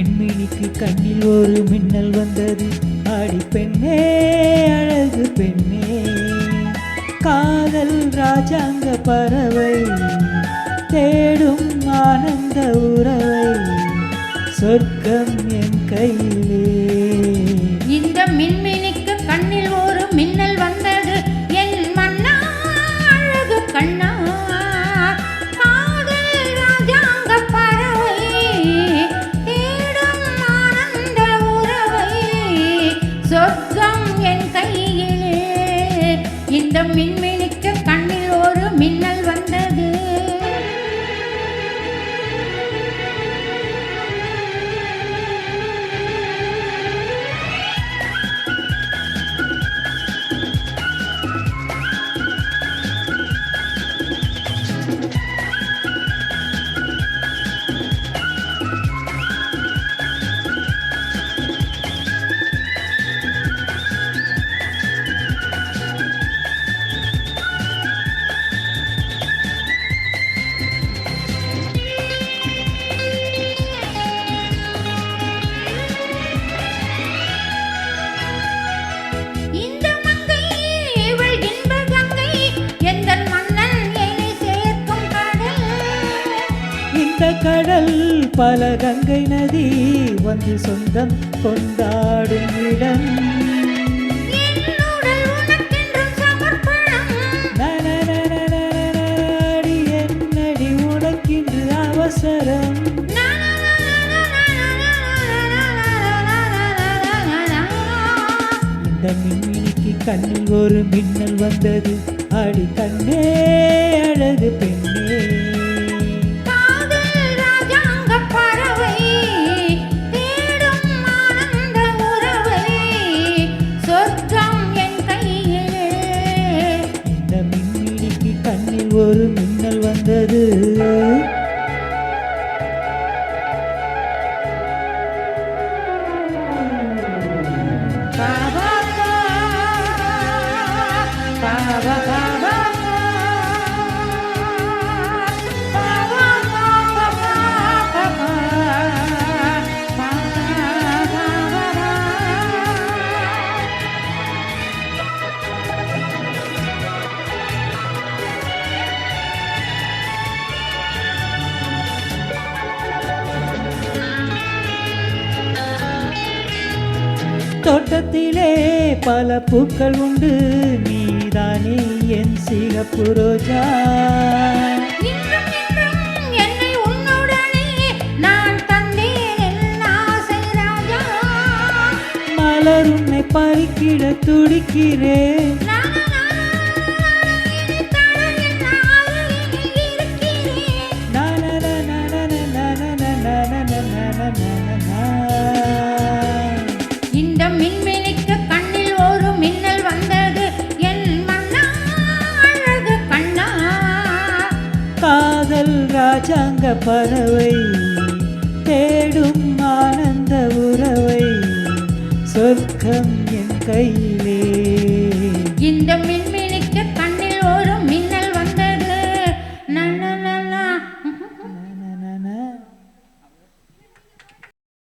மின்மினிக்கு கண்ணில் ஒரு மின்னல் வந்தது. ஆடி பெண்ணே அழகு பெண்ணே, காதல் ராஜாங்க பறவை தேடும் ஆனந்த உறவை, சொர்க்கம் என் கையிலே. இந்த மின்மினிக்கு கண்ணில் ஒரு மின்னல் வந்தது, என் மன்னா அழகு கண்ணா, காதல் ராஜாங்க பறவை தேடும் ஆனந்த உறவை, சொர்க்கம் என் கையிலே. இந்த மின்மினிக்கு கண்ணில் ஒரு மின்னல் வந்தது. கடல் பல கங்கை நதி வந்து சொந்தம் கொண்டாடும் இடம். என்னடி உனக்கின்று அவசரம்? இந்த மின்மினிக்கு கண்ணில் ஒரு மின்னல் வந்தது. அடி கண்ணே அழகு பெண்ணே, ஒரு மின்னல் வந்தது. தோட்டத்திலே பல பூக்கள் உண்டு, நீதானே என் சிகப்பு ரோஜா. என்னை உன்னுடனே நான் தந்தேன் என் ஆசை ராஜா. மலர் உன்னை பறிக்கிட துடிக்கிறேன். இந்த மின்மினிக்கு கண்ணில் ஒரு மின்னல் வந்தது, என் மன்னா அழகு கண்ணா, காதல் ராஜாங்க பறவை தேடும் ஆனந்த உறவை, சொர்க்கம் என் கையில்.